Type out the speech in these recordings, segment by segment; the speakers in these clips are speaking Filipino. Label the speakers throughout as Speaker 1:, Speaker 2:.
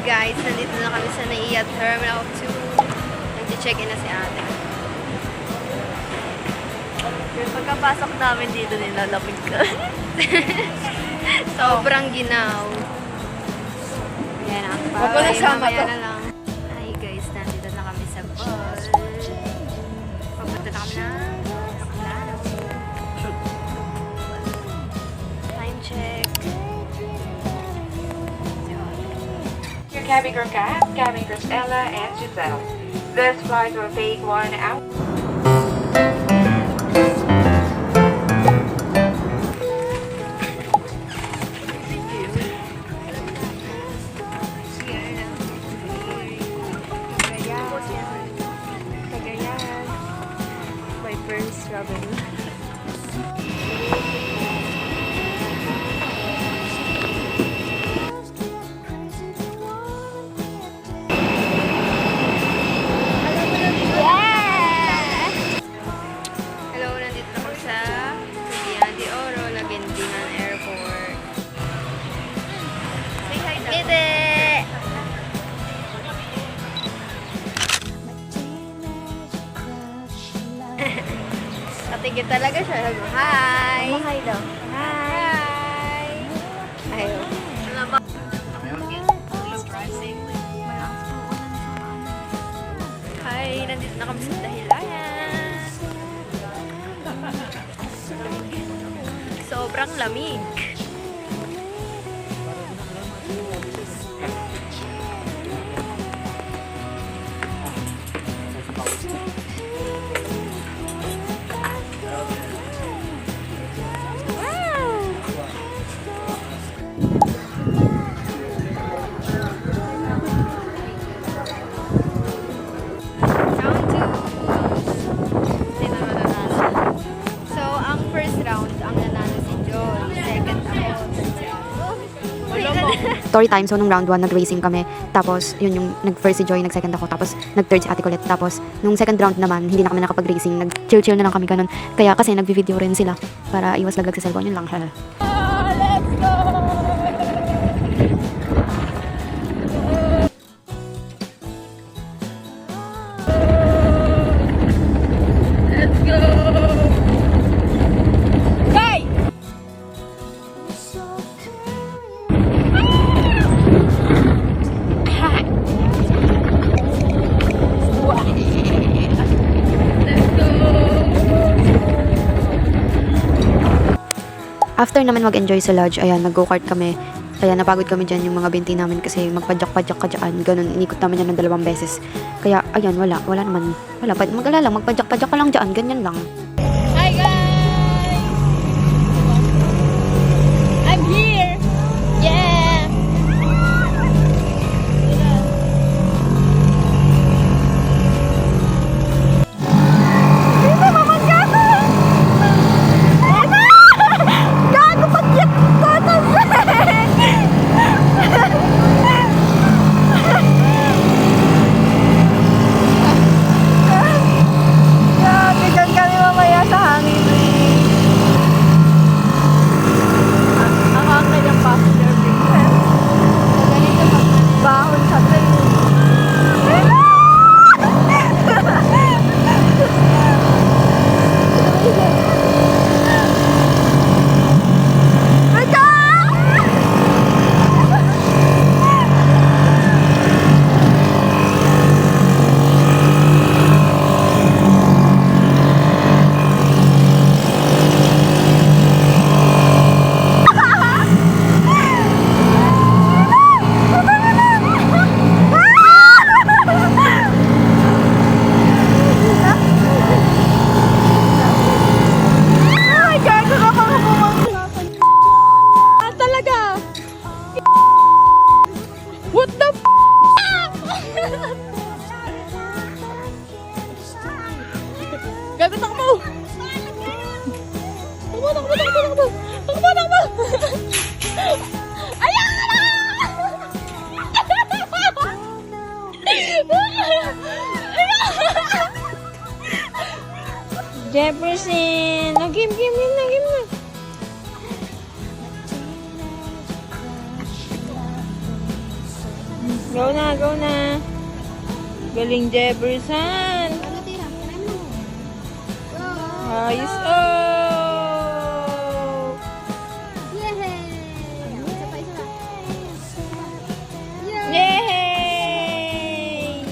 Speaker 1: guys, nandito na kami sa NAIA Terminal 2. Nag-check-in na si ate. Yung pagkapasok namin dito, nilalapit ka. Sobrang ginaw. Yan ang bye. Mamaya na lang. Hi guys, nandito na kami sa bus. Papunta na kami ng Aplano. Time check.
Speaker 2: Your cabin crew Kat, cabin crew Stella, and Giselle. This flight will take 1 hour.
Speaker 1: First travel. Hello, nandito na kami sa Cagayan de Oro, Laguindingan Airport. Say hi daw. Gede! Katigit talaga siya. Hi! Hi daw. Hi! Ayaw. Hi! Nandito na kami sa Dahilayan. Sobrang lamig.
Speaker 3: Story time. So, nung round 1, nag-racing kami. Tapos, yun yung nag-first si Joy, nag-second ako. Tapos, nag-third si Ate Colette. Tapos, nung second round naman, hindi na kami nakapag-racing. Nag-chill-chill na lang kami ganun. Kaya kasi nag-video rin sila para iwas laglag sa cellphone. Yun lang.
Speaker 1: Let's go! Let's go! Bye!
Speaker 3: After naman mag-enjoy sa lodge, ayan, nag-go-kart kami. Kaya napagod kami dyan yung mga binti namin kasi magpadyak-padyak ka dyan. Ganun, inikot namin yan ng 2 beses. Kaya, ayan, wala naman. Wala, mag-alala lang, magpadyak-padyak ka lang dyan. Ganyan lang.
Speaker 1: Hi guys! I'm here! Yeah! Gago, takbo! Takbo! Ayaw na! Jefferson! Game na!
Speaker 4: Go na, go na. Galing Jefferson. Ayos. Oh! Yay!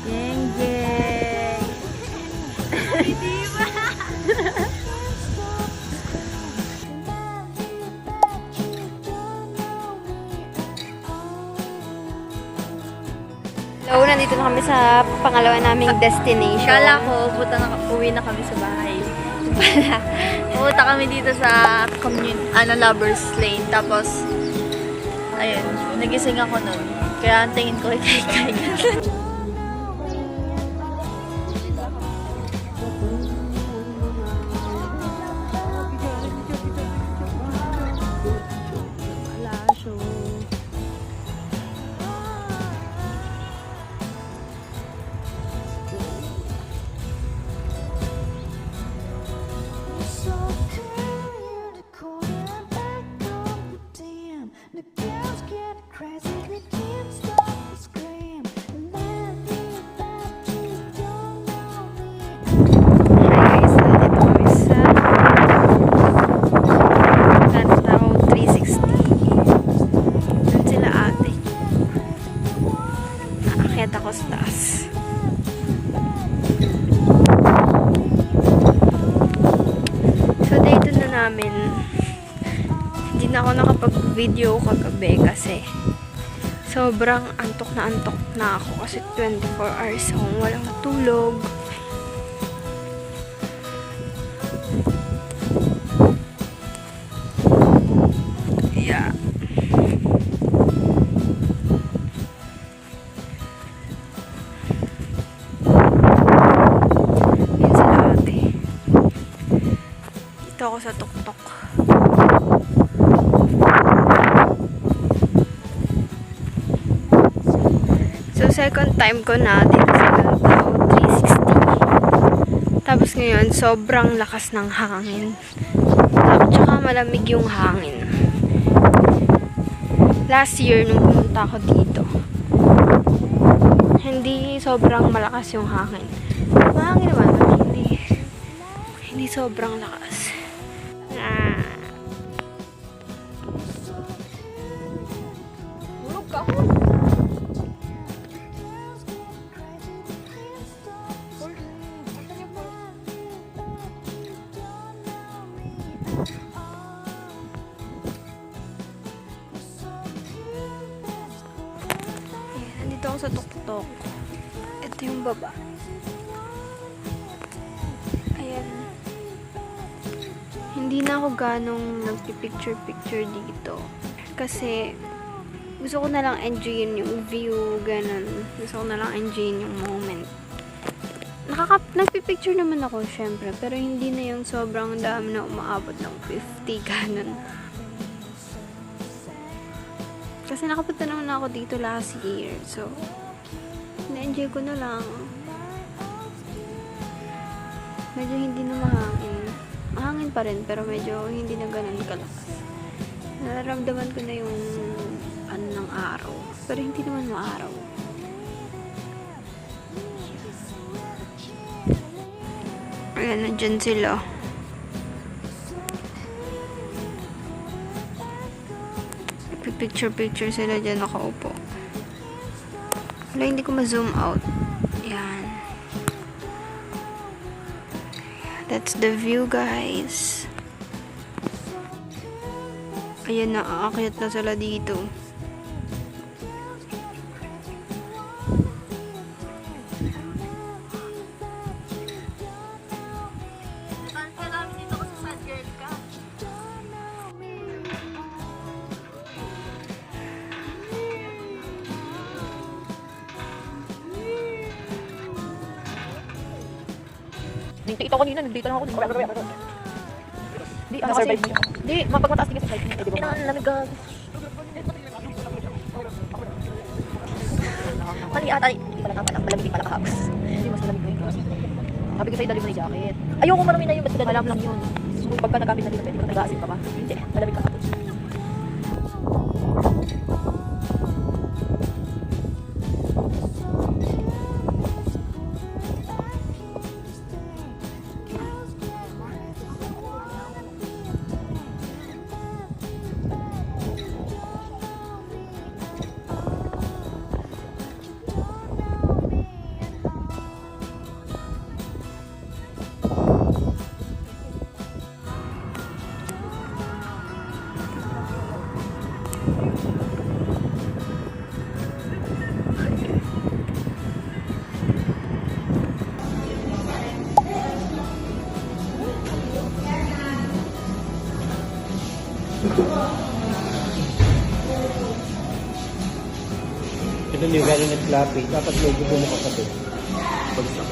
Speaker 4: Geng, geng.
Speaker 1: Hello, nandito na kami sa pangalawa naming destination.
Speaker 4: Kala ko, uwi na kami sa bahay. Pala, pumunta kami dito sa Lovers Lane. Tapos, ayun, nagising ako nun. Kaya ang tingin ko kay
Speaker 1: Guys, nandito kami sa Lantaw 360. Doon sila ate. Naakyat ako sa taas. So, dito na namin. Hindi na ako nakapag-video kagabi kasi sobrang antok na ako kasi 24 hours akong walang tulog. Yeah. Yun sila ate. Dito ako sa tuktok. So, second time ko na dito sa Lantaw 360. Tapos ngayon, sobrang lakas ng hangin. Tsaka malamig yung hangin. Last year, nung pumunta ako dito, hindi sobrang malakas yung hangin. Mahangin naman, but hindi sobrang lakas. Hulog ka. Nandito ako sa tuktok. Ito yung baba. Ayan. Hindi na ako ganong nagpipicture-picture dito. Kasi gusto ko na lang enjoyin yung view, ganun. Gusto ko na lang enjoyin yung moment. Nagpipicture naman ako, syempre. Pero hindi na yung sobrang dami na umaabot ng 50, ganun. Kasi nakapunta naman ako dito last year. So, na-enjoy ko na lang. Medyo hindi na mahangin. Mahangin pa rin, pero medyo hindi na ganun kalakas. Nararamdaman ko na yung ano ng araw. Pero hindi naman maaraw. Ayan, nandyan sila. Picture sila dyan nakaupo. Wala, hindi ko ma-zoom out. Yan. That's the view, guys. Ayan na, aakyat na sila dito.
Speaker 4: Ito kanina, nag-date lang ako. Di, ano kasi? Di, mapagmataas din kasi sa site. Di na, lamig ka. Mali ata, hindi pala malamig pala kahapos. Hindi mas malamig ko yun.
Speaker 5: Sabi ko sa'yo, dali mo na yung jacket. Ayoko marami na yun, basta malam lang yun. So, pagka nagkapit na dito, pwede ko nag-aasin ka ba? Hindi, malamig ka kapit.
Speaker 6: Ito yung gano'n nag-floppy. Dapat medyo bumuka kasi. Bagsak.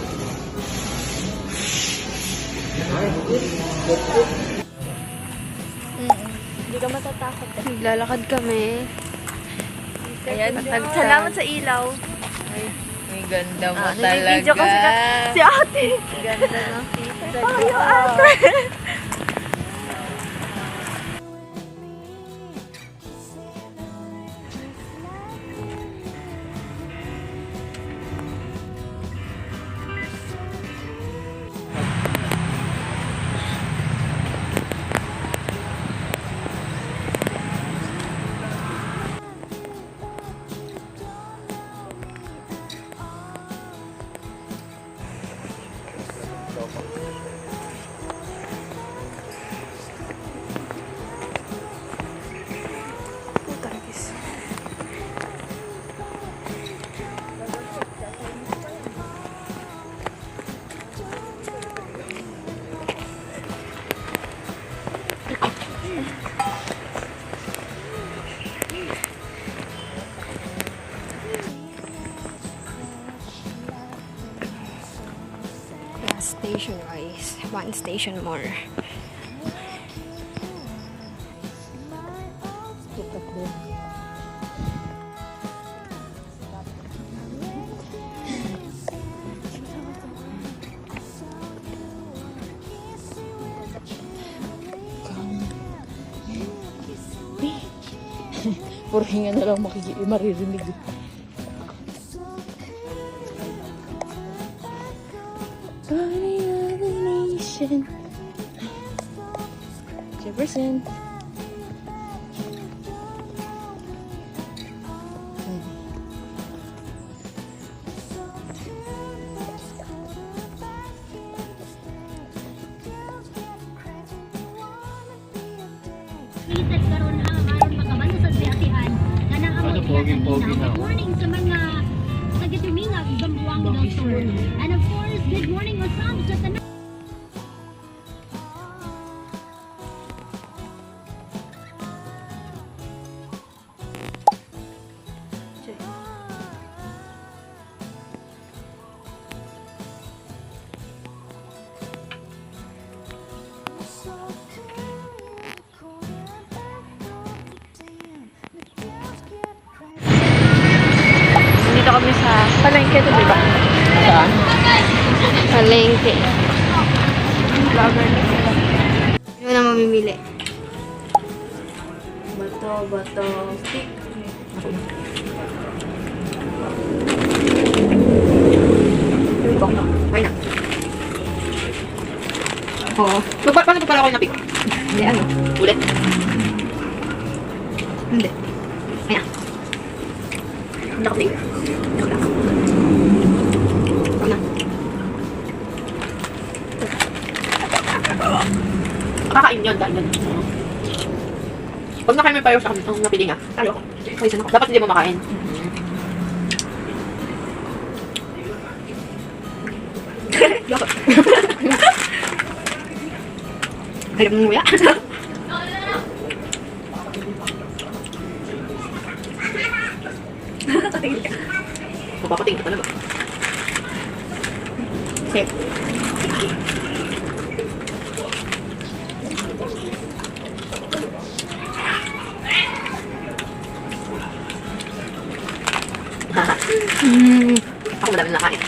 Speaker 4: Hindi ka matatakot.
Speaker 1: Naglalakad kami.
Speaker 4: Ayan.
Speaker 1: Matagtag.
Speaker 4: Salamat sa ilaw.
Speaker 7: May ganda mo
Speaker 4: Nag-video kasi si ate.
Speaker 7: Ganda ng kita.
Speaker 4: Tayo ate.
Speaker 1: Gas station guys. One station more.
Speaker 5: Puro hinga na lang maririnig. Jefferson.
Speaker 8: Lisad karon ang aron makaban sa siyatihan kanang amo
Speaker 6: Pogi na.
Speaker 8: Good morning sa mga taga-Tuminga Zamboanga del Sur. And of course, good morning Osam sa tanan.
Speaker 1: Dito kami sa palengke to, diba?
Speaker 5: Saan?
Speaker 1: Palengke. Vlogger na sila. Ano na mamimili?
Speaker 4: Bato. Stick.
Speaker 5: Ay na. Oo. Paano pa pala ako napik?
Speaker 1: Hindi, ano?
Speaker 5: Ulit.
Speaker 1: Hindi.
Speaker 5: Ayan. Nakapik. Kakain yun, dahil yun. Pag nakain mo yung payo sa ang napili nga. Ayoko. Dapat hindi mo makain. Dapat. Hirap ng nguya. Mapapatingin ka talaga. Okay. Ako madami nakain.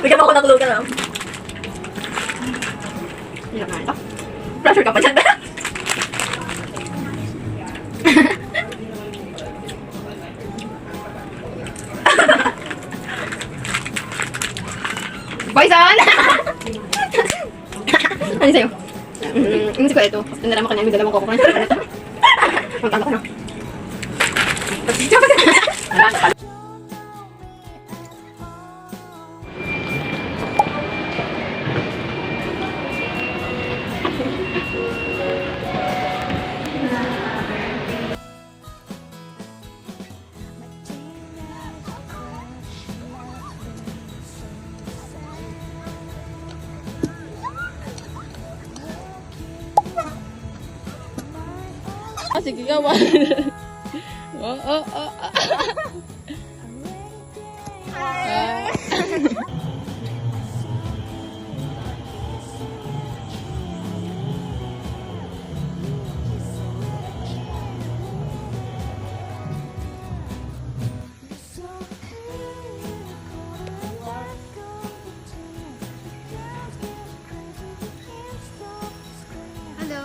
Speaker 5: Bigyan mo ako ng clue ka lang.
Speaker 3: Hirap na ito.
Speaker 5: Pressure ka pa dyan.
Speaker 3: Poison! Ano sa'yo? Hindi ko ito. Kasi nalaman ka na yung dalawang koko crunch. Magkano ko na.
Speaker 7: Sige ka, man.
Speaker 1: Hello.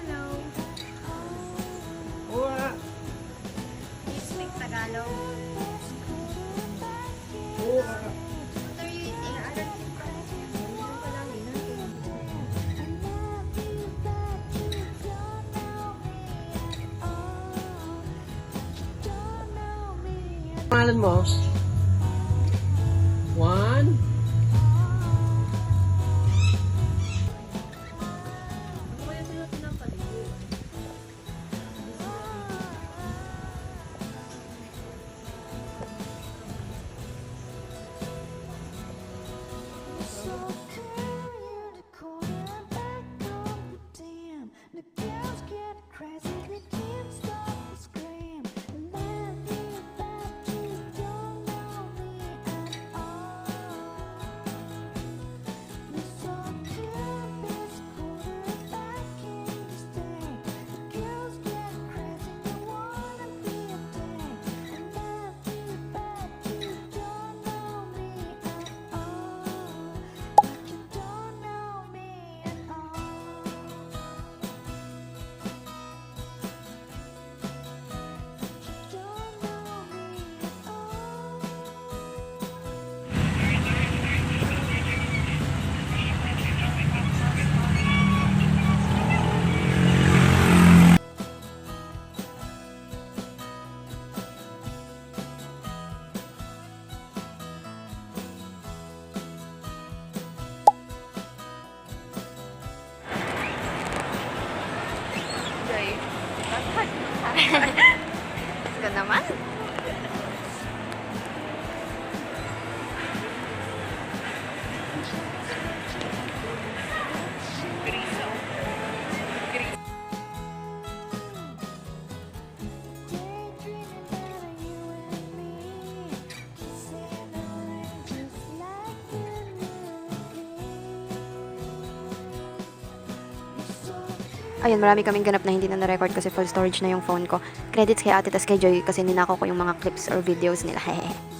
Speaker 1: Hello. You speak Tagalog? What are you eating? I don't
Speaker 6: Pangalan mo? Juan?
Speaker 1: Ito naman.
Speaker 3: Ayun, marami kaming ganap na hindi na na-record kasi full storage na yung phone ko. Credits kay ate tas kay Joy kasi ninakaw ko yung mga clips or videos nila. Hehehe.